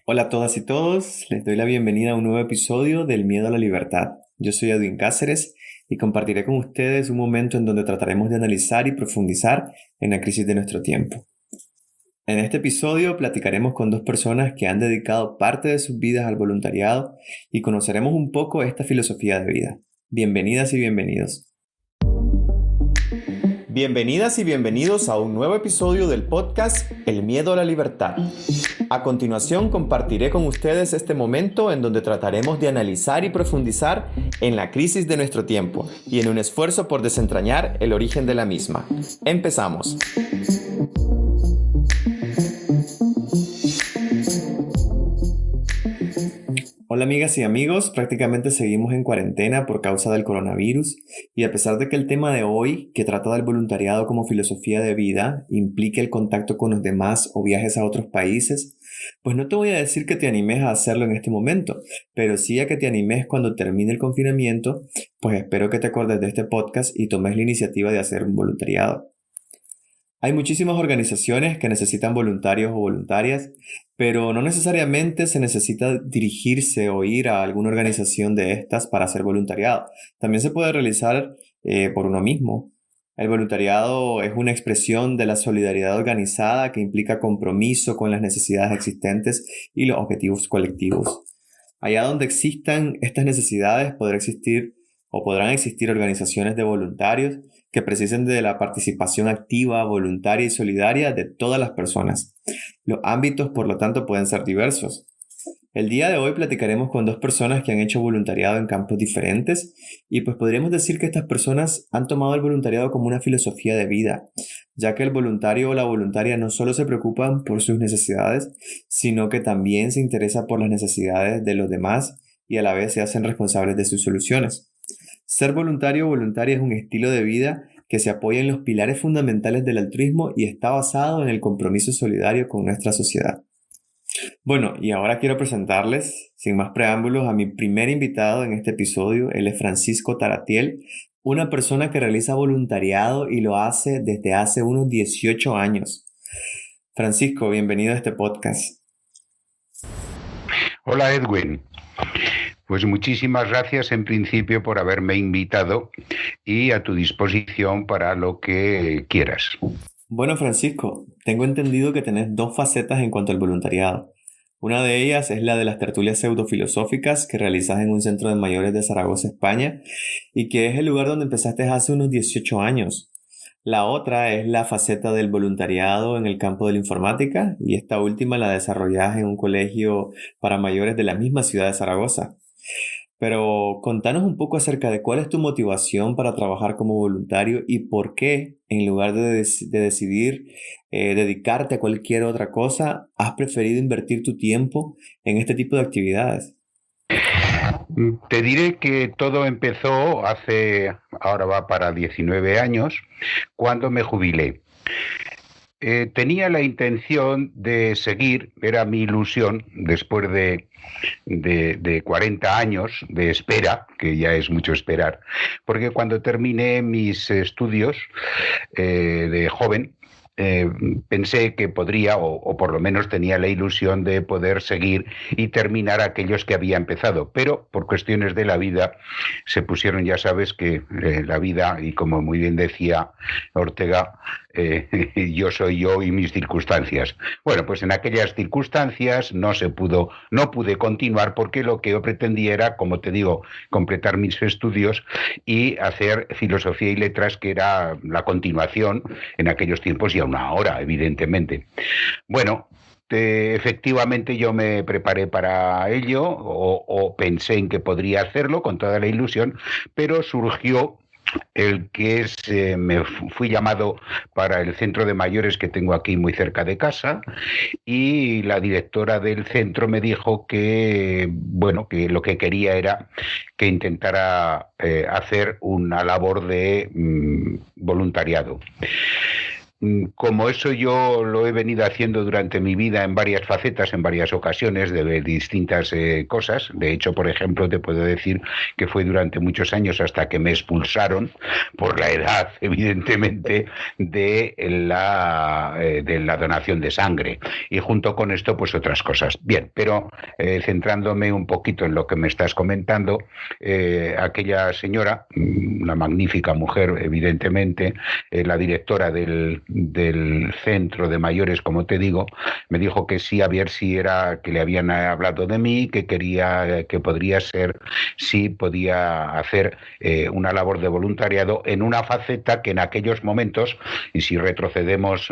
Hola a todas y todos, les doy la bienvenida a un nuevo episodio del Miedo a la Libertad. Yo soy Edwin Cáceres y compartiré con ustedes un momento en donde trataremos de analizar y profundizar en la crisis de nuestro tiempo. En este episodio platicaremos con dos personas que han dedicado parte de sus vidas al voluntariado y conoceremos un poco esta filosofía de vida. Bienvenidas y bienvenidos. Bienvenidas y bienvenidos a un nuevo episodio del podcast El Miedo a la Libertad. A continuación compartiré con ustedes este momento en donde trataremos de analizar y profundizar en la crisis de nuestro tiempo y en un esfuerzo por desentrañar el origen de la misma. Empezamos. Hola amigas y amigos, prácticamente seguimos en cuarentena por causa del coronavirus y a pesar de que el tema de hoy, que trata del voluntariado como filosofía de vida, implique el contacto con los demás o viajes a otros países, pues no te voy a decir que te animes a hacerlo en este momento, pero sí a que te animes cuando termine el confinamiento, pues espero que te acordes de este podcast y tomes la iniciativa de hacer un voluntariado. Hay muchísimas organizaciones que necesitan voluntarios o voluntarias, pero no necesariamente se necesita dirigirse o ir a alguna organización de estas para hacer voluntariado. También se puede realizar por uno mismo. El voluntariado es una expresión de la solidaridad organizada que implica compromiso con las necesidades existentes y los objetivos colectivos. Allá donde existan estas necesidades, podrán existir organizaciones de voluntarios que precisen de la participación activa, voluntaria y solidaria de todas las personas. Los ámbitos, por lo tanto, pueden ser diversos. El día de hoy platicaremos con dos personas que han hecho voluntariado en campos diferentes y pues podríamos decir que estas personas han tomado el voluntariado como una filosofía de vida, ya que el voluntario o la voluntaria no solo se preocupan por sus necesidades, sino que también se interesa por las necesidades de los demás y a la vez se hacen responsables de sus soluciones. Ser voluntario o voluntaria es un estilo de vida que se apoya en los pilares fundamentales del altruismo y está basado en el compromiso solidario con nuestra sociedad. Bueno, y ahora quiero presentarles, sin más preámbulos, a mi primer invitado en este episodio. Él es Francisco Taratiel, una persona que realiza voluntariado y lo hace desde hace unos 18 años. Francisco, bienvenido a este podcast. Hola Edwin, pues muchísimas gracias en principio por haberme invitado y a tu disposición para lo que quieras. Bueno, Francisco, tengo entendido que tenés dos facetas en cuanto al voluntariado. Una de ellas es la de las tertulias pseudofilosóficas que realizas en un centro de mayores de Zaragoza, España, y que es el lugar donde empezaste hace unos 18 años. La otra es la faceta del voluntariado en el campo de la informática, y esta última la desarrollás en un colegio para mayores de la misma ciudad de Zaragoza. Pero contanos un poco acerca de cuál es tu motivación para trabajar como voluntario y por qué, en lugar de decidir dedicarte a cualquier otra cosa, has preferido invertir tu tiempo en este tipo de actividades. Te diré que todo empezó ahora va para 19 años, cuando me jubilé. Tenía la intención de seguir, era mi ilusión, después de 40 años de espera, que ya es mucho esperar, porque cuando terminé mis estudios de joven, pensé que podría, o por lo menos tenía la ilusión de poder seguir y terminar aquellos que había empezado, pero por cuestiones de la vida se pusieron, ya sabes que la vida, y como muy bien decía Ortega, yo soy yo y mis circunstancias. Bueno, pues en aquellas circunstancias no pude continuar porque lo que yo pretendía era, como te digo, completar mis estudios y hacer filosofía y letras, que era la continuación en aquellos tiempos y aún ahora, evidentemente. Bueno, efectivamente yo me preparé para ello o pensé en que podría hacerlo con toda la ilusión, pero surgió me fui llamado para el centro de mayores que tengo aquí muy cerca de casa, y la directora del centro me dijo que, bueno, que lo que quería era que intentara hacer una labor de voluntariado. como eso yo lo he venido haciendo durante mi vida en varias facetas, en varias ocasiones, de distintas cosas. De hecho, por ejemplo, te puedo decir que fue durante muchos años hasta que me expulsaron por la edad, evidentemente, de la donación de sangre. Y junto con esto, pues otras cosas. Bien, pero centrándome un poquito en lo que me estás comentando, aquella señora, una magnífica mujer, evidentemente, la directora del centro de mayores, como te digo, me dijo que sí, a ver si era que le habían hablado de mí, que quería, que podría ser, si podía hacer una labor de voluntariado en una faceta que en aquellos momentos, y si retrocedemos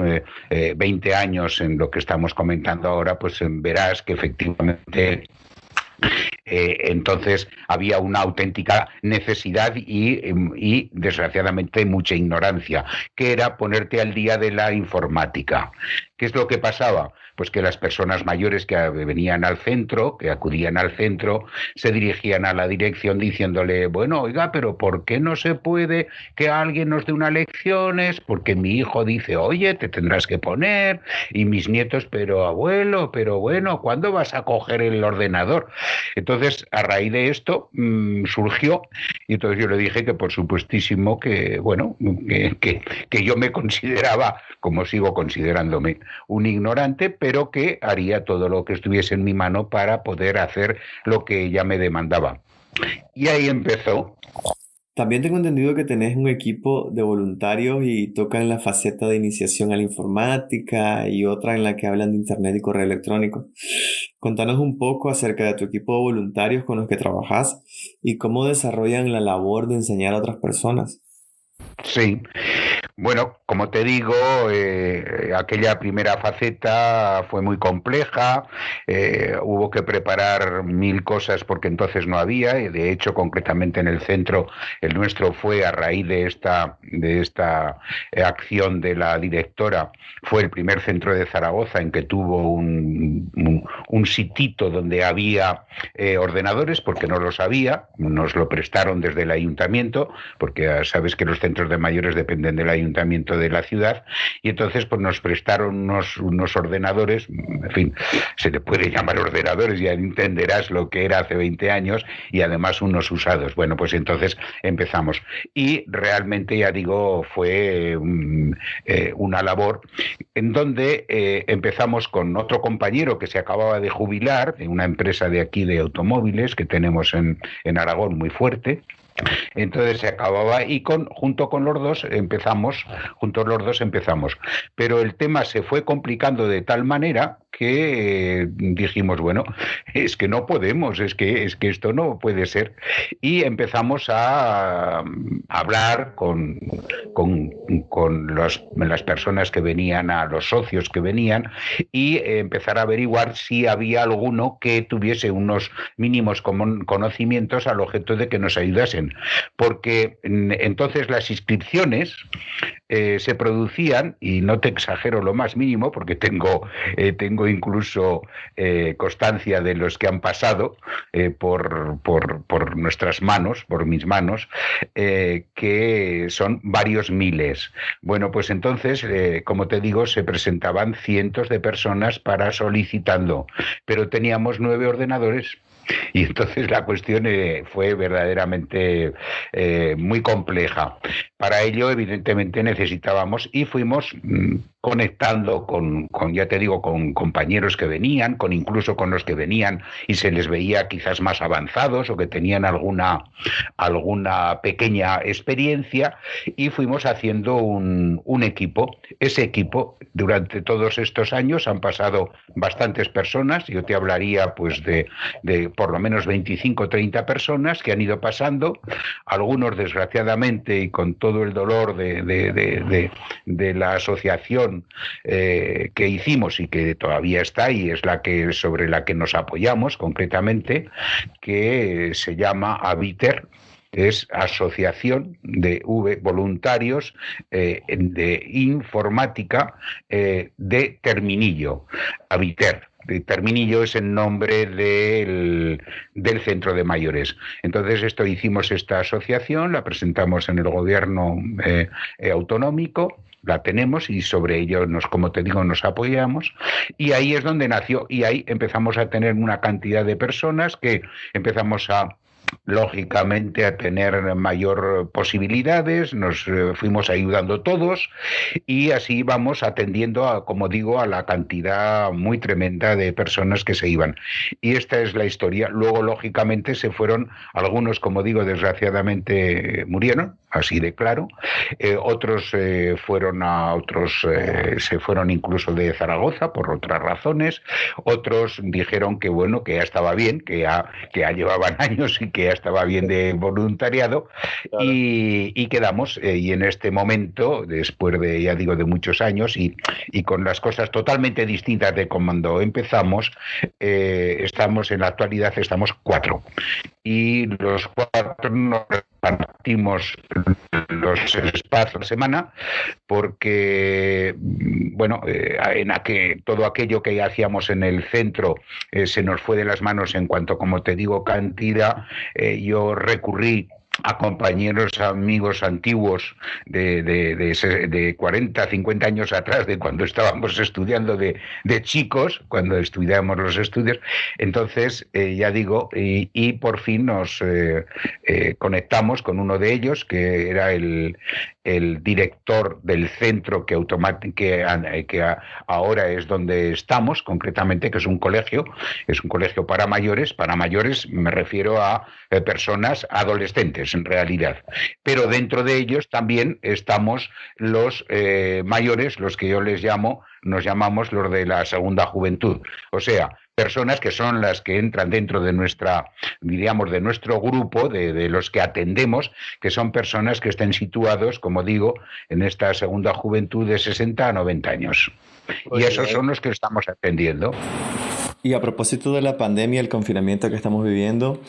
20 años en lo que estamos comentando ahora, pues verás que efectivamente entonces había una auténtica necesidad y desgraciadamente mucha ignorancia, que era ponerte al día de la informática. ¿Qué es lo que pasaba? Pues que las personas mayores que venían al centro, que acudían al centro, se dirigían a la dirección diciéndole, bueno, oiga, pero ¿por qué no se puede que alguien nos dé unas lecciones? Porque mi hijo dice, oye, te tendrás que poner, y mis nietos, pero abuelo, pero bueno, ¿cuándo vas a coger el ordenador? Entonces, a raíz de esto, surgió, y entonces yo le dije que por supuestísimo que, bueno, que yo me consideraba, como sigo considerándome, un ignorante, pero que haría todo lo que estuviese en mi mano para poder hacer lo que ella me demandaba. Y ahí empezó. También tengo entendido que tenés un equipo de voluntarios y tocan la faceta de iniciación a la informática y otra en la que hablan de internet y correo electrónico. Contanos un poco acerca de tu equipo de voluntarios con los que trabajas y cómo desarrollan la labor de enseñar a otras personas. Sí, bueno, como te digo, aquella primera faceta fue muy compleja, hubo que preparar mil cosas porque entonces no había, y de hecho, concretamente en el centro, el nuestro fue a raíz de esta acción de la directora, fue el primer centro de Zaragoza en que tuvo un sitito donde había ordenadores, porque no los había, nos lo prestaron desde el ayuntamiento, porque sabes que los centros de mayores dependen del ayuntamiento de la ciudad, y entonces pues nos prestaron unos ordenadores, en fin, se le puede llamar ordenadores, ya entenderás lo que era hace 20 años, y además unos usados. Bueno, pues entonces empezamos. Y realmente, ya digo, fue una labor en donde empezamos con otro compañero que se acababa de jubilar, de una empresa de aquí de automóviles que tenemos en Aragón muy fuerte. Entonces se acababa y juntos los dos empezamos. Pero el tema se fue complicando de tal manera que dijimos, bueno, es que no podemos, es que esto no puede ser. Y empezamos a hablar con las personas que venían, a los socios que venían, y empezar a averiguar si había alguno que tuviese unos mínimos conocimientos al objeto de que nos ayudasen. Porque entonces las inscripciones se producían, y no te exagero lo más mínimo, porque tengo incluso constancia de los que han pasado por nuestras manos, por mis manos, que son varios miles. Bueno, pues entonces, como te digo, se presentaban cientos de personas para solicitando, pero teníamos 9 ordenadores. Y entonces la cuestión fue verdaderamente muy compleja. Para ello, evidentemente, necesitábamos y fuimos conectando ya te digo, con compañeros que venían, incluso con los que venían y se les veía quizás más avanzados o que tenían alguna pequeña experiencia, y fuimos haciendo un equipo. Ese equipo, durante todos estos años, han pasado bastantes personas. Yo te hablaría pues de por lo menos 25 o 30 personas que han ido pasando, algunos desgraciadamente y con todo el dolor de la asociación que hicimos y que todavía está, y es sobre la que nos apoyamos concretamente, que se llama Habiter. Es Asociación de Voluntarios de Informática de Terminillo, Habiter. Terminillo es el nombre del centro de mayores. Entonces hicimos esta asociación, la presentamos en el gobierno autonómico, la tenemos y sobre ello como te digo, nos apoyamos, y ahí es donde nació, y ahí empezamos a tener una cantidad de personas que empezamos lógicamente a tener mayor posibilidades, nos fuimos ayudando todos y así vamos atendiendo como digo, a la cantidad muy tremenda de personas que se iban. Y esta es la historia. Luego, lógicamente, se fueron, algunos, como digo, desgraciadamente murieron, así de claro, otros se fueron incluso de Zaragoza por otras razones, otros dijeron que bueno, que ya estaba bien, que ya llevaban años y que ya estaba bien de voluntariado. Claro. Y quedamos, y en este momento, después de, ya digo, de muchos años y con las cosas totalmente distintas de cuando empezamos, estamos en la actualidad, estamos 4. Y los 4 nos repartimos los espacios de semana porque, bueno, todo aquello que hacíamos en el centro se nos fue de las manos en cuanto, como te digo, cantidad. Yo recurrí a compañeros, amigos antiguos de 40, 50 años atrás, de cuando estábamos estudiando de chicos, cuando estudiábamos los estudios. Entonces, ya digo, y por fin nos conectamos con uno de ellos, que era el director del centro que ahora es donde estamos, concretamente, que es un colegio para mayores. Para mayores me refiero a personas adolescentes, en realidad. Pero dentro de ellos también estamos los mayores, los que yo nos llamamos los de la segunda juventud. O sea, personas que son las que entran dentro de de nuestro grupo, de los que atendemos, que son personas que estén situados, como digo, en esta segunda juventud de 60 a 90 años. Y esos son los que estamos atendiendo. Y a propósito de la pandemia, el confinamiento que estamos viviendo,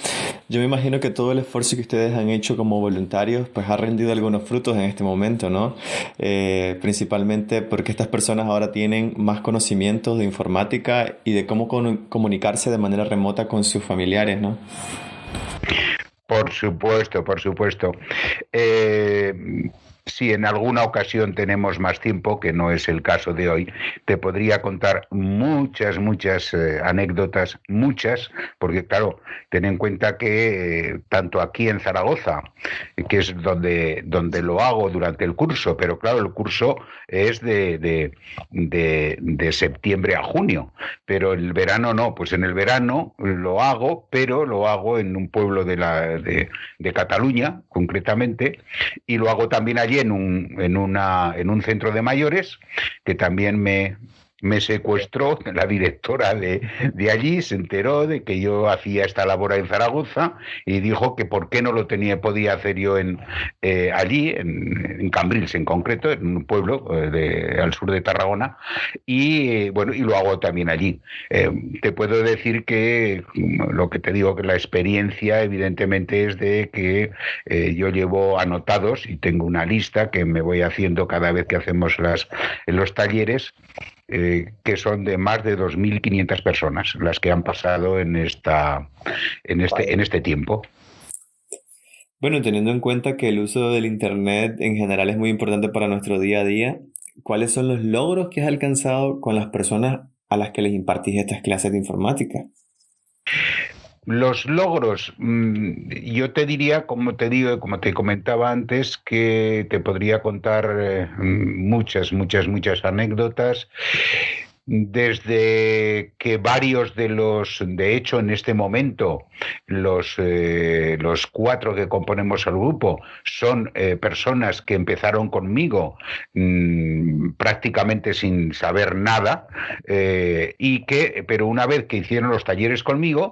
yo me imagino que todo el esfuerzo que ustedes han hecho como voluntarios pues ha rendido algunos frutos en este momento, ¿no? Principalmente porque estas personas ahora tienen más conocimientos de informática y de cómo comunicarse de manera remota con sus familiares, ¿no? Por supuesto, por supuesto. Si en alguna ocasión tenemos más tiempo, que no es el caso de hoy, te podría contar muchas anécdotas, porque claro, ten en cuenta que tanto aquí en Zaragoza, que es donde lo hago durante el curso, pero claro, el curso es de septiembre a junio, pero el verano no, pues en el verano lo hago, pero lo hago en un pueblo de Cataluña, concretamente, y lo hago también allí en un centro de mayores, que también me secuestró la directora de allí, se enteró de que yo hacía esta labor en Zaragoza y dijo que por qué no lo podía hacer yo allí, en Cambrils en concreto, en un pueblo al sur de Tarragona, y bueno, y lo hago también allí. Te puedo decir que lo que te digo, que la experiencia evidentemente es de que yo llevo anotados y tengo una lista que me voy haciendo cada vez que hacemos los talleres, que son de más de 2.500 personas las que han pasado en este tiempo. Bueno, teniendo en cuenta que el uso del Internet en general es muy importante para nuestro día a día, ¿cuáles son los logros que has alcanzado con las personas a las que les impartís estas clases de informática? Los logros, yo te diría, como te comentaba antes, que te podría contar muchas anécdotas. Desde que varios de hecho en este momento, los 4 que componemos el grupo son personas que empezaron conmigo prácticamente sin saber nada, pero una vez que hicieron los talleres conmigo,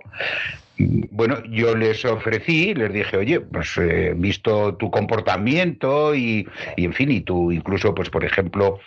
bueno, yo les ofrecí, les dije, oye, pues visto tu comportamiento y en fin, y tú incluso, pues por ejemplo,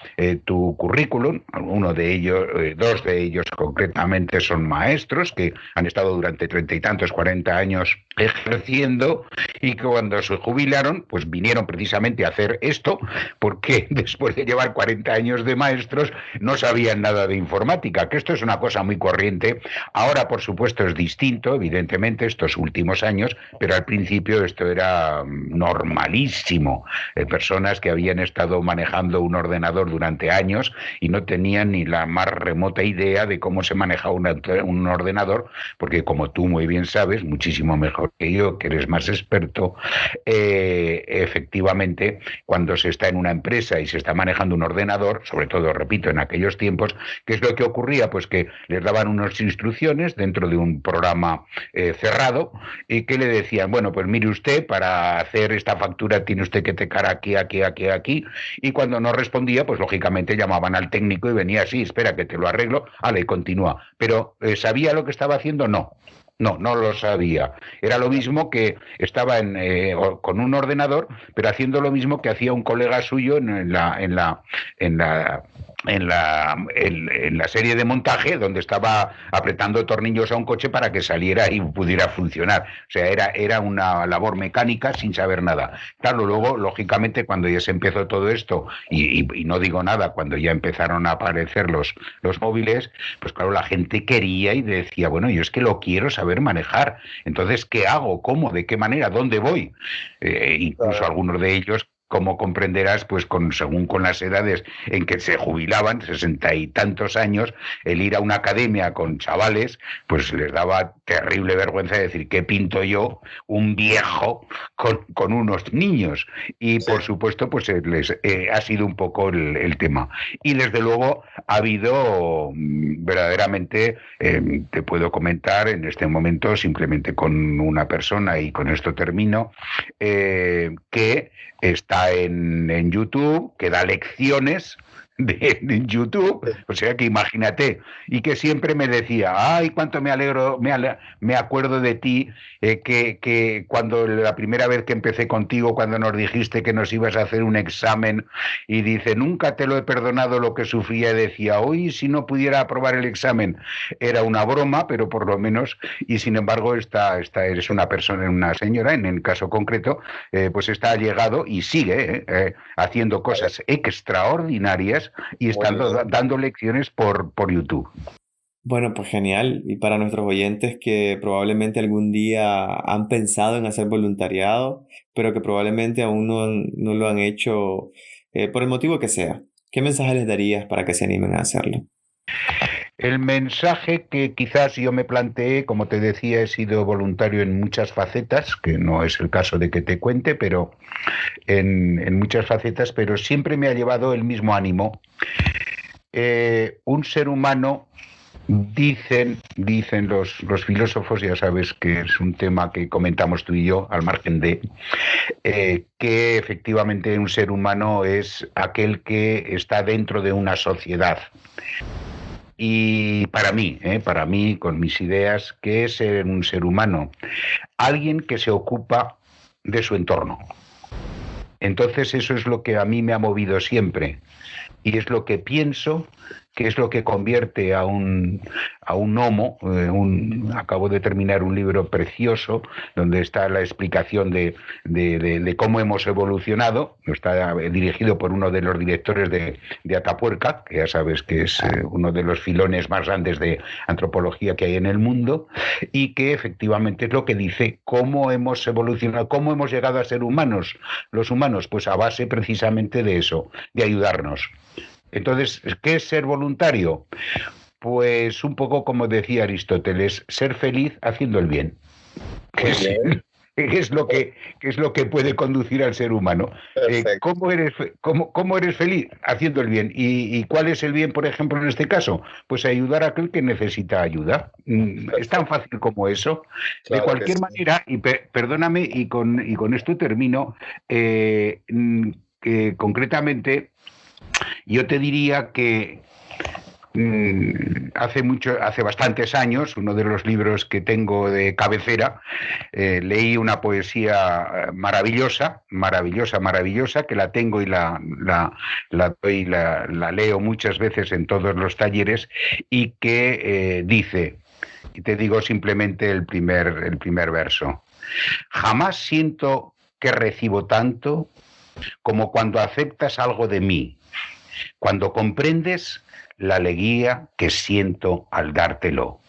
tu currículum, uno de ellos, 2 de ellos concretamente son maestros que han estado durante 30 y tantos, 40 años ejerciendo, y que cuando se jubilaron, pues vinieron precisamente a hacer esto, porque después de llevar 40 años de maestros no sabían nada de informática, que esto es una cosa muy corriente. Ahora, por supuesto, es distinto, evidentemente. evidentemente estos últimos años, pero al principio esto era normalísimo. Personas que habían estado manejando un ordenador durante años y no tenían ni la más remota idea de cómo se manejaba un ordenador, porque como tú muy bien sabes, muchísimo mejor que yo, que eres más experto, efectivamente, cuando se está en una empresa y se está manejando un ordenador, sobre todo, repito, en aquellos tiempos, ¿qué es lo que ocurría? Pues que les daban unas instrucciones dentro de un programa cerrado y que le decían, bueno, pues mire usted, para hacer esta factura tiene usted que tecar aquí, aquí, aquí, aquí, y cuando no respondía, pues lógicamente llamaban al técnico y venía así, espera que te lo arreglo, y continúa. Pero ¿sabía lo que estaba haciendo? No. No, no lo sabía. Era lo mismo que estaba con un ordenador, pero haciendo lo mismo que hacía un colega suyo en la en la serie de montaje, donde estaba apretando tornillos a un coche para que saliera y pudiera funcionar. O sea, era una labor mecánica sin saber nada. Claro, luego, lógicamente, cuando ya se empezó todo esto, y no digo nada, cuando ya empezaron a aparecer los móviles, pues claro, la gente quería y decía, bueno, yo es que lo quiero saber manejar. Entonces, ¿qué hago? ¿Cómo? ¿De qué manera? ¿Dónde voy? Incluso algunos de ellos, como comprenderás, pues según con las edades en que se jubilaban, 60 y tantos años, el ir a una academia con chavales, pues les daba terrible vergüenza de decir, ¿qué pinto yo, un viejo, con unos niños? Y por supuesto, pues les ha sido un poco el tema. Y desde luego ha habido verdaderamente, te puedo comentar en este momento, simplemente con una persona, y con esto termino, que está en YouTube, que da lecciones de YouTube, o sea que imagínate, y que siempre me decía, ay, cuánto me alegro, me acuerdo de ti, que cuando la primera vez que empecé contigo, cuando nos dijiste que nos ibas a hacer un examen, y dice, nunca te lo he perdonado lo que sufría, y decía, hoy si no pudiera aprobar el examen, era una broma, pero por lo menos, y sin embargo, esta eres una persona, una señora, en el caso concreto, pues está llegado y sigue haciendo cosas extraordinarias y estando dando lecciones por YouTube. Bueno, pues genial. Y para nuestros oyentes que probablemente algún día han pensado en hacer voluntariado, pero que probablemente aún no lo han hecho por el motivo que sea, ¿qué mensaje les darías para que se animen a hacerlo? El mensaje que quizás yo me planteé, como te decía, he sido voluntario en muchas facetas, que no es el caso de que te cuente, pero en muchas facetas, pero siempre me ha llevado el mismo ánimo. Un ser humano, dicen los filósofos, ya sabes que es un tema que comentamos tú y yo, al margen de, que efectivamente un ser humano es aquel que está dentro de una sociedad. Y para mí, con mis ideas, ¿qué es ser un ser humano? Alguien que se ocupa de su entorno. Entonces eso es lo que a mí me ha movido siempre y es lo que pienso que es lo que convierte a un homo. Acabo de terminar un libro precioso donde está la explicación de cómo hemos evolucionado. Está dirigido por uno de los directores de Atapuerca, que ya sabes que es uno de los filones más grandes de antropología que hay en el mundo, y que efectivamente es lo que dice cómo hemos evolucionado, cómo hemos llegado a ser humanos. Los humanos, pues a base precisamente de eso, de ayudarnos. Entonces, ¿qué es ser voluntario? Pues un poco como decía Aristóteles, ser feliz haciendo el bien. Que es lo que puede conducir al ser humano. ¿Cómo eres feliz? Haciendo el bien. ¿Y cuál es el bien, por ejemplo, en este caso? Pues ayudar a aquel que necesita ayuda. Es tan fácil como eso. Claro, de cualquier manera, y perdóname, y con esto termino, concretamente, yo te diría que hace bastantes años, uno de los libros que tengo de cabecera, leí una poesía maravillosa, que la tengo y la leo muchas veces en todos los talleres, y que dice, y te digo simplemente el primer verso: jamás siento que recibo tanto como cuando aceptas algo de mí, cuando comprendes la alegría que siento al dártelo.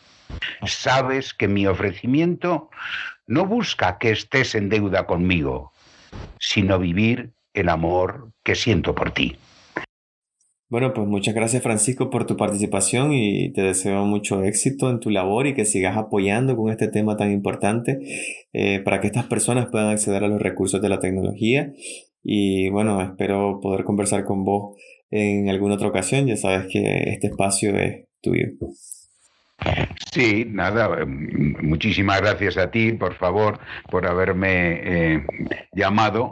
Sabes que mi ofrecimiento no busca que estés en deuda conmigo, sino vivir el amor que siento por ti. Bueno, pues muchas gracias Francisco por tu participación y te deseo mucho éxito en tu labor y que sigas apoyando con este tema tan importante para que estas personas puedan acceder a los recursos de la tecnología. Y bueno, espero poder conversar con vos en alguna otra ocasión. Ya sabes que este espacio es tuyo. Sí, nada, muchísimas gracias a ti, por favor, por haberme llamado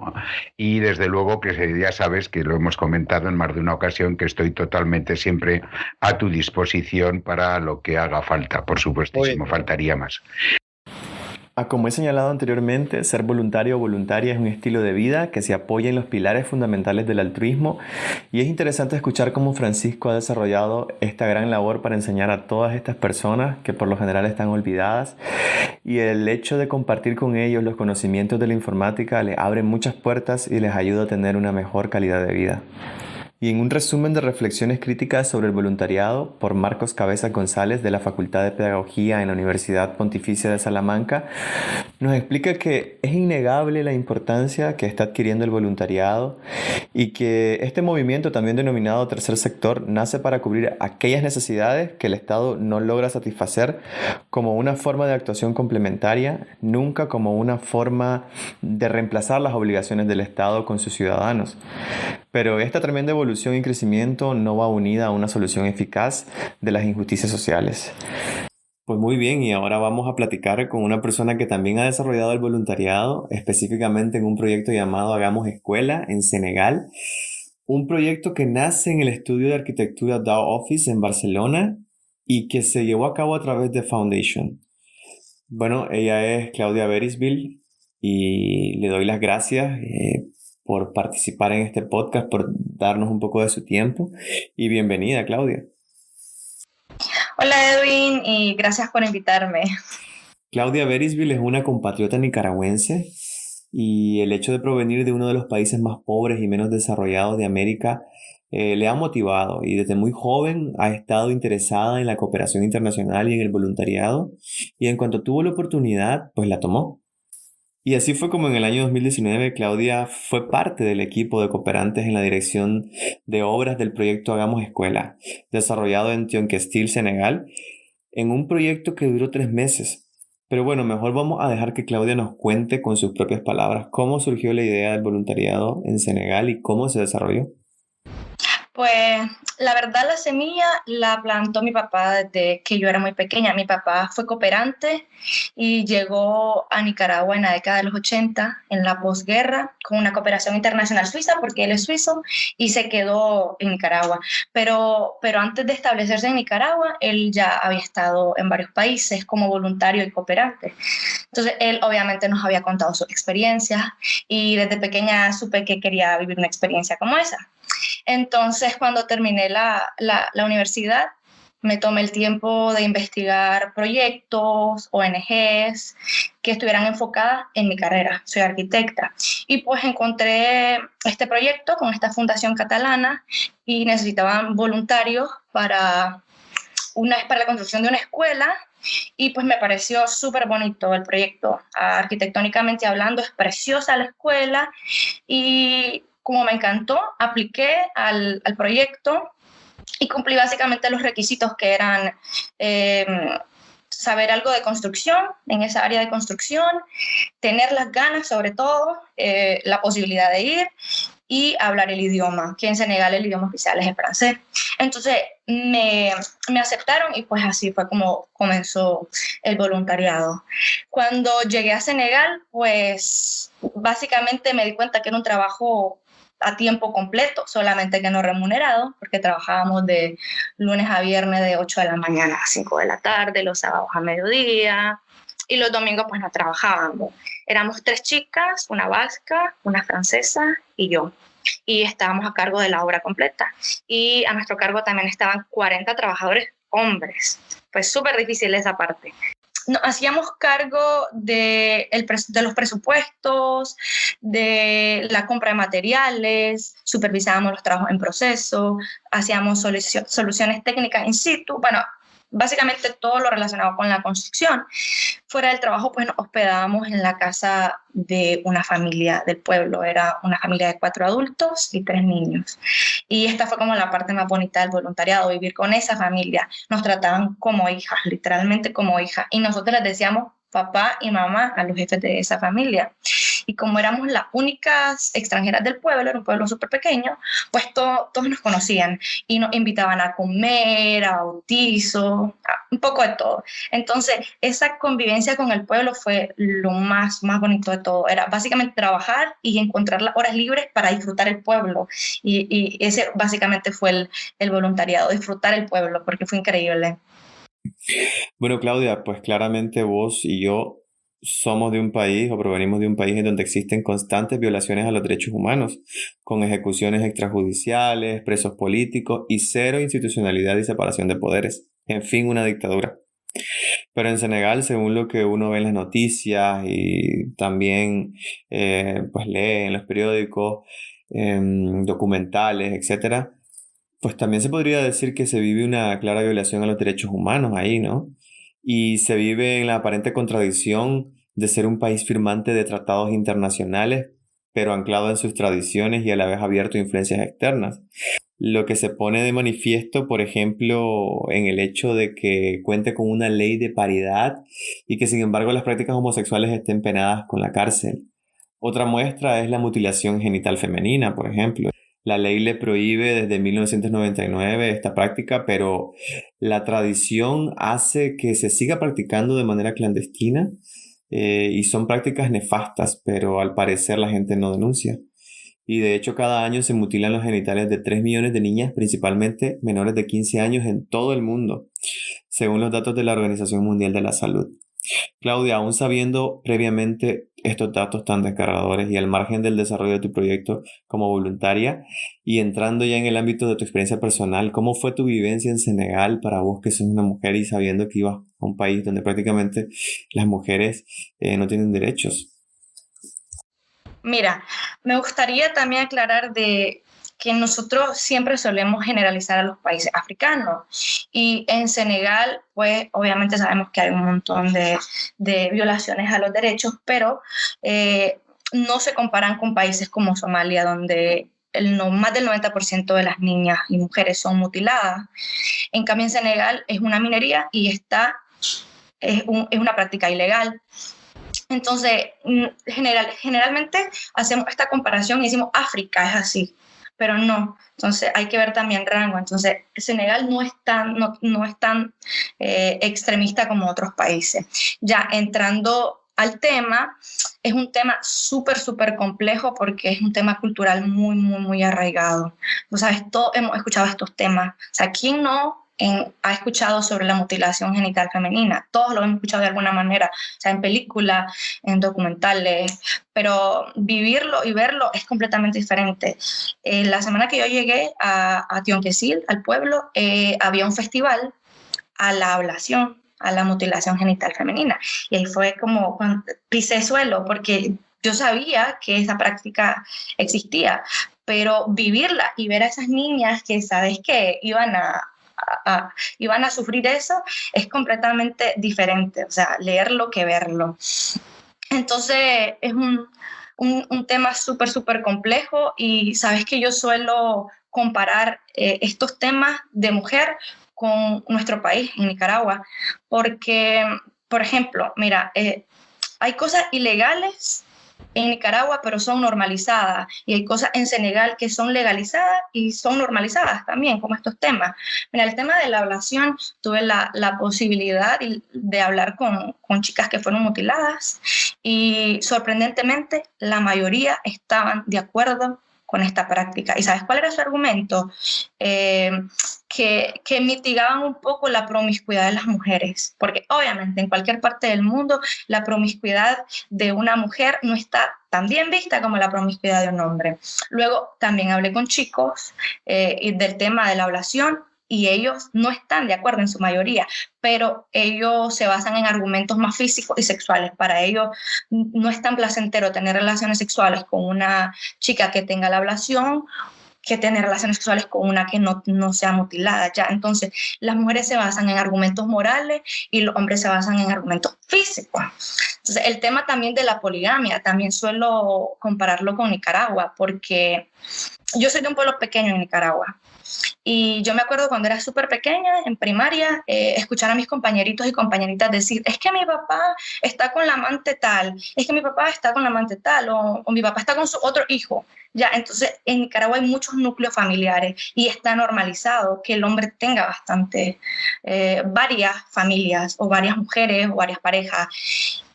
y desde luego que ya sabes que lo hemos comentado en más de una ocasión que estoy totalmente siempre a tu disposición para lo que haga falta, por supuestísimo, faltaría más. Como he señalado anteriormente, ser voluntario o voluntaria es un estilo de vida que se apoya en los pilares fundamentales del altruismo y es interesante escuchar cómo Francisco ha desarrollado esta gran labor para enseñar a todas estas personas que por lo general están olvidadas y el hecho de compartir con ellos los conocimientos de la informática les abre muchas puertas y les ayuda a tener una mejor calidad de vida. Y en un resumen de reflexiones críticas sobre el voluntariado por Marcos Cabezas González de la Facultad de Pedagogía en la Universidad Pontificia de Salamanca, nos explica que es innegable la importancia que está adquiriendo el voluntariado y que este movimiento, también denominado tercer sector, nace para cubrir aquellas necesidades que el Estado no logra satisfacer como una forma de actuación complementaria, nunca como una forma de reemplazar las obligaciones del Estado con sus ciudadanos. Pero esta tremenda evolución y crecimiento no va unida a una solución eficaz de las injusticias sociales. Pues muy bien, y ahora vamos a platicar con una persona que también ha desarrollado el voluntariado, específicamente en un proyecto llamado Hagamos Escuela en Senegal, un proyecto que nace en el estudio de arquitectura Dow Office en Barcelona y que se llevó a cabo a través de Foundation. Bueno, ella es Claudia Berisville y le doy las gracias por participar en este podcast, por darnos un poco de su tiempo y bienvenida, Claudia. Hola Edwin y gracias por invitarme. Claudia Berisville es una compatriota nicaragüense y el hecho de provenir de uno de los países más pobres y menos desarrollados de América le ha motivado y desde muy joven ha estado interesada en la cooperación internacional y en el voluntariado y en cuanto tuvo la oportunidad, pues la tomó. Y así fue como en el año 2019 Claudia fue parte del equipo de cooperantes en la dirección de obras del proyecto Hagamos Escuela, desarrollado en Tionquestil, Senegal, en un proyecto que duró 3 meses. Pero bueno, mejor vamos a dejar que Claudia nos cuente con sus propias palabras cómo surgió la idea del voluntariado en Senegal y cómo se desarrolló. Pues la verdad la semilla la plantó mi papá desde que yo era muy pequeña. Mi papá fue cooperante y llegó a Nicaragua en la década de los 80, en la posguerra, con una cooperación internacional suiza, porque él es suizo, y se quedó en Nicaragua. Pero antes de establecerse en Nicaragua, él ya había estado en varios países como voluntario y cooperante. Entonces, él obviamente nos había contado sus experiencias y desde pequeña supe que quería vivir una experiencia como esa. Entonces, cuando terminé la universidad, me tomé el tiempo de investigar proyectos, ONGs, que estuvieran enfocadas en mi carrera. Soy arquitecta. Y pues encontré este proyecto con esta fundación catalana y necesitaban voluntarios para la construcción de una escuela. Y pues me pareció súper bonito el proyecto. Arquitectónicamente hablando, es preciosa la escuela y como me encantó, apliqué al proyecto y cumplí básicamente los requisitos que eran saber algo de construcción, en esa área de construcción, tener las ganas sobre todo, la posibilidad de ir y hablar el idioma, que en Senegal el idioma oficial es el francés. Entonces me aceptaron y pues así fue como comenzó el voluntariado. Cuando llegué a Senegal, pues básicamente me di cuenta que era un trabajo a tiempo completo, solamente que no remunerado, porque trabajábamos de lunes a viernes de 8 de la mañana a 5 de la tarde, los sábados a mediodía, y los domingos pues no trabajábamos. Éramos 3 chicas, una vasca, una francesa y yo, y estábamos a cargo de la obra completa. Y a nuestro cargo también estaban 40 trabajadores hombres. Pues súper difícil esa parte. Nos hacíamos cargo de los presupuestos, de la compra de materiales, supervisábamos los trabajos en proceso, hacíamos soluciones técnicas in situ. Bueno, básicamente todo lo relacionado con la construcción. Fuera del trabajo, pues nos hospedábamos en la casa de una familia del pueblo. Era una familia de 4 adultos y 3 niños. Y esta fue como la parte más bonita del voluntariado, vivir con esa familia. Nos trataban como hijas, literalmente como hijas. Y nosotros les decíamos papá y mamá a los jefes de esa familia. Y como éramos las únicas extranjeras del pueblo, era un pueblo súper pequeño, pues todos nos conocían y nos invitaban a comer, a bautizos, un poco de todo. Entonces, esa convivencia con el pueblo fue lo más bonito de todo. Era básicamente trabajar y encontrar las horas libres para disfrutar el pueblo. Y ese básicamente fue el voluntariado, disfrutar el pueblo, porque fue increíble. Bueno, Claudia, pues claramente vos y yo somos de un país o provenimos de un país en donde existen constantes violaciones a los derechos humanos, con ejecuciones extrajudiciales, presos políticos y cero institucionalidad y separación de poderes. En fin, una dictadura. Pero en Senegal, según lo que uno ve en las noticias y también pues lee en los periódicos, documentales, etcétera, pues también se podría decir que se vive una clara violación a los derechos humanos ahí, ¿no? Y se vive en la aparente contradicción de ser un país firmante de tratados internacionales, pero anclado en sus tradiciones y a la vez abierto a influencias externas. Lo que se pone de manifiesto, por ejemplo, en el hecho de que cuente con una ley de paridad y que sin embargo las prácticas homosexuales estén penadas con la cárcel. Otra muestra es la mutilación genital femenina, por ejemplo. La ley le prohíbe desde 1999 esta práctica, pero la tradición hace que se siga practicando de manera clandestina y son prácticas nefastas, pero al parecer la gente no denuncia. Y de hecho cada año se mutilan los genitales de 3 millones de niñas, principalmente menores de 15 años en todo el mundo, según los datos de la Organización Mundial de la Salud. Claudia, aún sabiendo previamente estos datos tan desgarradores y al margen del desarrollo de tu proyecto como voluntaria y entrando ya en el ámbito de tu experiencia personal, ¿cómo fue tu vivencia en Senegal para vos que sos una mujer y sabiendo que ibas a un país donde prácticamente las mujeres no tienen derechos? Mira, me gustaría también aclarar de que nosotros siempre solemos generalizar a los países africanos y en Senegal, pues obviamente sabemos que hay un montón de violaciones a los derechos, pero no se comparan con países como Somalia, donde más del 90% de las niñas y mujeres son mutiladas. En cambio, en Senegal es una minoría y es una práctica ilegal. Entonces, generalmente hacemos esta comparación y decimos África es así, pero no. Entonces, hay que ver también rango. Entonces, Senegal no es tan extremista como otros países. Ya entrando al tema, es un tema súper complejo porque es un tema cultural muy arraigado. Tú sabes, todos hemos escuchado estos temas. O sea, ¿quién no ha escuchado sobre la mutilación genital femenina? Todos lo hemos escuchado de alguna manera, o sea, en películas, en documentales, pero vivirlo y verlo es completamente diferente. La semana que yo llegué a Tionquesil, al pueblo, había un festival a la ablación, a la mutilación genital femenina. Y ahí fue como cuando pisé suelo, porque yo sabía que esa práctica existía, pero vivirla y ver a esas niñas que sabes que iban a sufrir eso es completamente diferente, o sea, leerlo que verlo. Entonces es un tema súper complejo y sabes que yo suelo comparar estos temas de mujer con nuestro país, en Nicaragua, porque, por ejemplo, mira, hay cosas ilegales en Nicaragua, pero son normalizadas, y hay cosas en Senegal que son legalizadas y son normalizadas también, como estos temas. Mira, el tema de la ablación, tuve la posibilidad de hablar con chicas que fueron mutiladas y sorprendentemente la mayoría estaban de acuerdo con esta práctica. ¿Y sabes cuál era su argumento? Que mitigaban un poco la promiscuidad de las mujeres, porque obviamente en cualquier parte del mundo la promiscuidad de una mujer no está tan bien vista como la promiscuidad de un hombre. Luego también hablé con chicos del tema de la ablación y ellos no están de acuerdo en su mayoría, pero ellos se basan en argumentos más físicos y sexuales. Para ellos no es tan placentero tener relaciones sexuales con una chica que tenga la ablación que tener relaciones sexuales con una que no sea mutilada, ¿ya? Entonces, las mujeres se basan en argumentos morales y los hombres se basan en argumentos físicos. Entonces, el tema también de la poligamia, también suelo compararlo con Nicaragua, porque yo soy de un pueblo pequeño en Nicaragua. Y yo me acuerdo cuando era súper pequeña, en primaria, escuchar a mis compañeritos y compañeritas decir, es que mi papá está con la amante tal, es que mi papá está con la amante tal, o mi papá está con su otro hijo. Ya, entonces en Nicaragua hay muchos núcleos familiares y está normalizado que el hombre tenga varias familias o varias mujeres o varias parejas.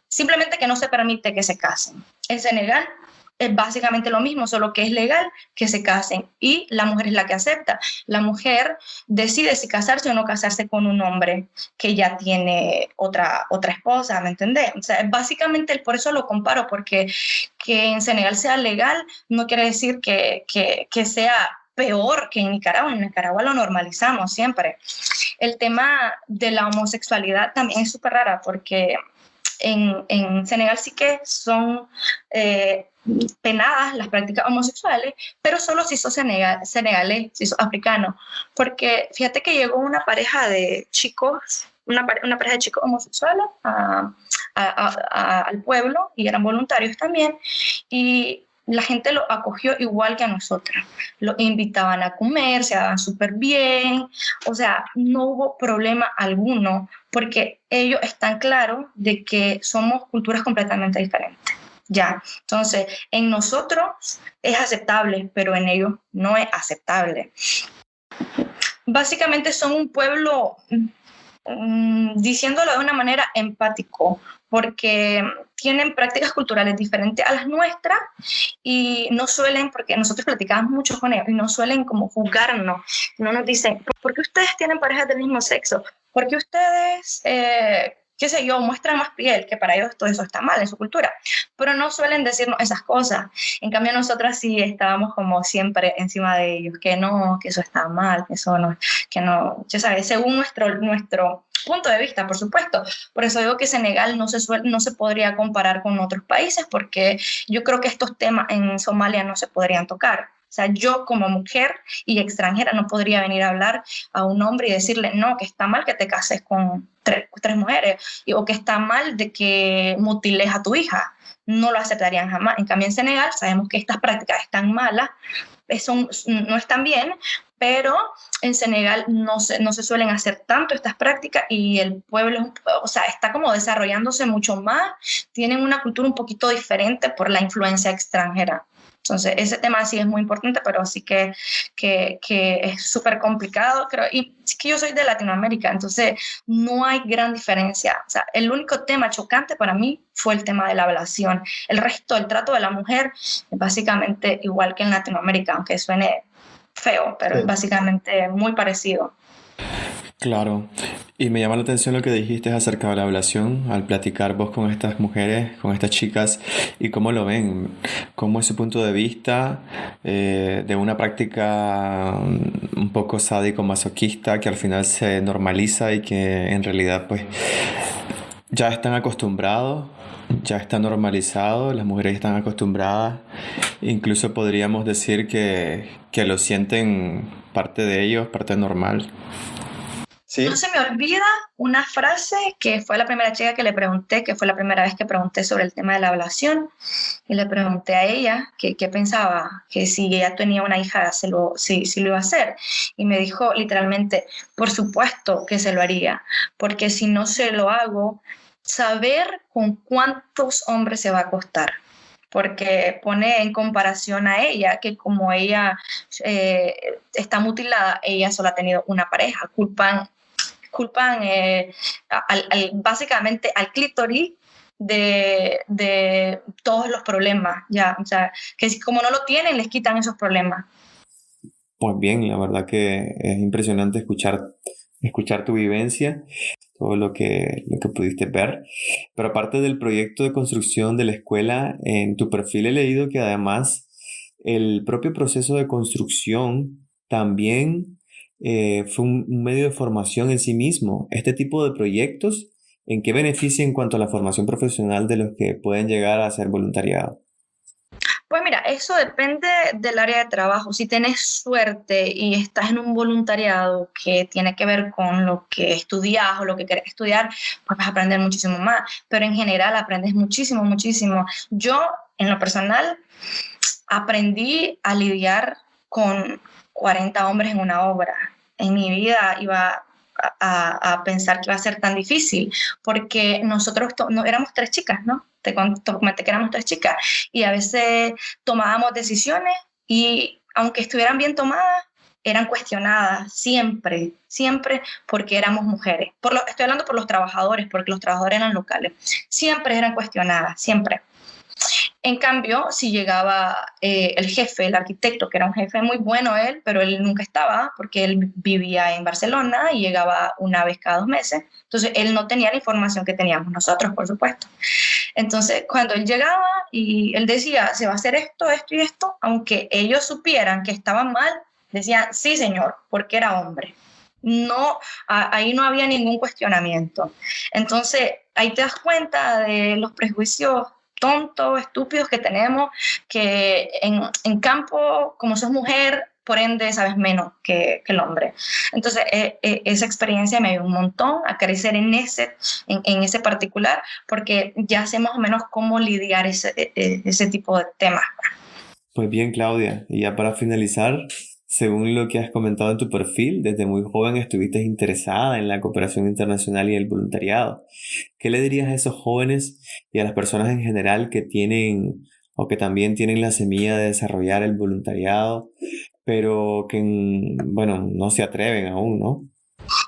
Simplemente que no se permite que se casen. En Senegal es básicamente lo mismo, solo que es legal que se casen y la mujer es la que acepta. La mujer decide si casarse o no casarse con un hombre que ya tiene otra esposa, ¿me entendés? O sea, básicamente por eso lo comparo, porque que en Senegal sea legal no quiere decir que sea peor que en Nicaragua. En Nicaragua lo normalizamos siempre. El tema de la homosexualidad también es súper rara porque en Senegal sí que son penadas las prácticas homosexuales, pero solo si sos senegalés, si sos africano. Porque fíjate que llegó una pareja de chicos, una pareja de chicos homosexuales al pueblo y eran voluntarios también. Y la gente lo acogió igual que a nosotras. Lo invitaban a comer, se daban súper bien, o sea, no hubo problema alguno, porque ellos están claros de que somos culturas completamente diferentes. Ya, entonces, en nosotros es aceptable, pero en ellos no es aceptable. Básicamente son un pueblo, diciéndolo de una manera empático, porque tienen prácticas culturales diferentes a las nuestras y no suelen, porque nosotros platicamos mucho con ellos, y no suelen como juzgarnos, no nos dicen, ¿por qué ustedes tienen parejas del mismo sexo? ¿Por qué ustedes, qué sé yo, muestran más piel? Que para ellos todo eso está mal en su cultura, pero no suelen decirnos esas cosas. En cambio nosotras sí estábamos como siempre encima de ellos, que no, que eso está mal, que no, ya sabes, según nuestro punto de vista, por supuesto. Por eso digo que Senegal no se podría comparar con otros países, porque yo creo que estos temas en Somalia no se podrían tocar. O sea, yo como mujer y extranjera no podría venir a hablar a un hombre y decirle, no, que está mal que te cases con tres mujeres, o que está mal de que mutiles a tu hija. No lo aceptarían jamás. En cambio, en Senegal sabemos que estas prácticas están malas, no están bien, pero en Senegal no se suelen hacer tanto estas prácticas y el pueblo, o sea, está como desarrollándose mucho más, tienen una cultura un poquito diferente por la influencia extranjera. Entonces, ese tema sí es muy importante, pero sí que es súper complicado, creo. Y es que yo soy de Latinoamérica, entonces no hay gran diferencia. O sea, el único tema chocante para mí fue el tema de la ablación. El resto, el trato de la mujer, es básicamente igual que en Latinoamérica, aunque suene feo, pero es básicamente muy parecido. Claro, y me llama la atención lo que dijiste acerca de la ablación, al platicar vos con estas mujeres, con estas chicas, y cómo lo ven, cómo es su punto de vista de una práctica un poco sádico-masoquista que al final se normaliza y que en realidad pues ya están acostumbrados, ya está normalizado, las mujeres están acostumbradas, incluso podríamos decir que lo sienten parte de ellos, parte normal. ¿Sí? No se me olvida una frase que fue la primera chica que le pregunté, que fue la primera vez que pregunté sobre el tema de la ablación, y le pregunté a ella qué pensaba, que si ella tenía una hija, si lo iba a hacer, y me dijo literalmente, por supuesto que se lo haría, porque si no se lo hago, saber con cuántos hombres se va a acostar, porque pone en comparación a ella, que como ella está mutilada, ella solo ha tenido una pareja, culpan básicamente al clítoris de todos los problemas, ya, o sea, que como no lo tienen, les quitan esos problemas. Pues bien, la verdad que es impresionante escuchar tu vivencia, todo lo que pudiste ver. Pero aparte del proyecto de construcción de la escuela, en tu perfil he leído que además el propio proceso de construcción también fue un medio de formación en sí mismo. Este tipo de proyectos, ¿en qué beneficia en cuanto a la formación profesional de los que pueden llegar a ser voluntariado? Pues mira, eso depende del área de trabajo. Si tienes suerte y estás en un voluntariado que tiene que ver con lo que estudias o lo que quieres estudiar, pues vas a aprender muchísimo más. Pero en general aprendes muchísimo, muchísimo. Yo, en lo personal, aprendí a lidiar con 40 hombres en una obra. En mi vida iba a pensar que iba a ser tan difícil, porque nosotros no, éramos 3 chicas, ¿no? Te comenté que éramos 3 chicas, y a veces tomábamos decisiones y aunque estuvieran bien tomadas, eran cuestionadas siempre, siempre porque éramos mujeres. Estoy hablando por los trabajadores, porque los trabajadores eran locales. Siempre eran cuestionadas, siempre. En cambio, si llegaba el jefe, el arquitecto, que era un jefe muy bueno él, pero él nunca estaba porque él vivía en Barcelona y llegaba una vez cada 2 meses. Entonces, él no tenía la información que teníamos nosotros, por supuesto. Entonces, cuando él llegaba y él decía, se va a hacer esto, esto y esto, aunque ellos supieran que estaban mal, decían, sí, señor, porque era hombre. No, ahí no había ningún cuestionamiento. Entonces, ahí te das cuenta de los prejuicios tontos, estúpidos que tenemos, que en campo, como sos mujer, por ende sabes menos que el hombre. Entonces, esa experiencia me ayudó un montón a crecer en ese particular, porque ya sé más o menos cómo lidiar ese tipo de temas. Pues bien, Claudia, y ya para finalizar, según lo que has comentado en tu perfil, desde muy joven estuviste interesada en la cooperación internacional y el voluntariado. ¿Qué le dirías a esos jóvenes y a las personas en general que tienen o que también tienen la semilla de desarrollar el voluntariado, pero que, bueno, no se atreven aún, ¿no?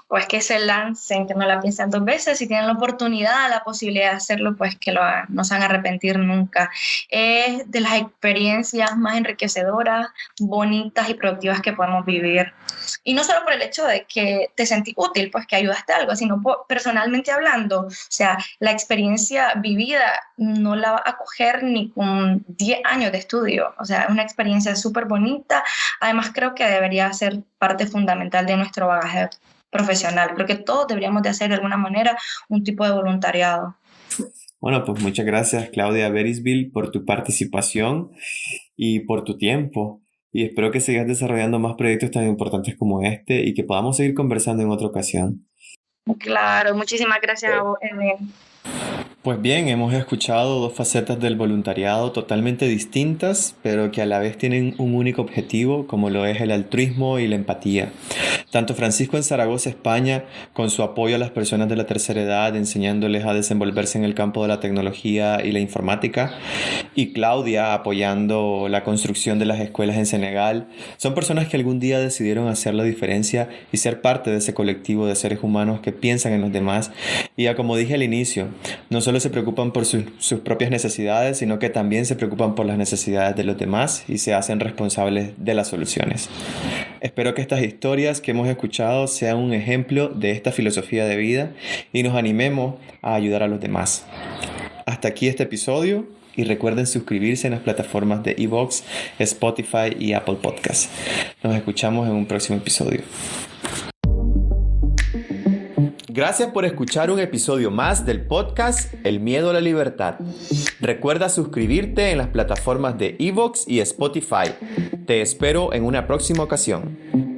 Pues que se lancen, que no la piensen 2 veces, si tienen la oportunidad, la posibilidad de hacerlo, pues que lo hagan, no se van a arrepentir nunca. Es de las experiencias más enriquecedoras, bonitas y productivas que podemos vivir. Y no solo por el hecho de que te sentí útil, pues que ayudaste a algo, sino personalmente hablando, o sea, la experiencia vivida no la va a coger ni con 10 años de estudio, o sea, es una experiencia súper bonita. Además, creo que debería ser parte fundamental de nuestro bagaje profesional. Creo que todos deberíamos de hacer de alguna manera un tipo de voluntariado. Bueno, pues muchas gracias, Claudia Berisville, por tu participación y por tu tiempo. Y espero que sigas desarrollando más proyectos tan importantes como este y que podamos seguir conversando en otra ocasión. Claro, muchísimas gracias a vos, Edwin. Pues bien, hemos escuchado 2 facetas del voluntariado totalmente distintas, pero que a la vez tienen un único objetivo, como lo es el altruismo y la empatía. Tanto Francisco en Zaragoza, España, con su apoyo a las personas de la tercera edad, enseñándoles a desenvolverse en el campo de la tecnología y la informática, y Claudia apoyando la construcción de las escuelas en Senegal, son personas que algún día decidieron hacer la diferencia y ser parte de ese colectivo de seres humanos que piensan en los demás. Y ya como dije al inicio, no solo se preocupan por sus propias necesidades, sino que también se preocupan por las necesidades de los demás y se hacen responsables de las soluciones. Espero que estas historias que hemos escuchado sean un ejemplo de esta filosofía de vida y nos animemos a ayudar a los demás. Hasta aquí este episodio y recuerden suscribirse en las plataformas de iVoox, Spotify y Apple Podcasts. Nos escuchamos en un próximo episodio. Gracias por escuchar un episodio más del podcast El Miedo a la Libertad. Recuerda suscribirte en las plataformas de iVoox y Spotify. Te espero en una próxima ocasión.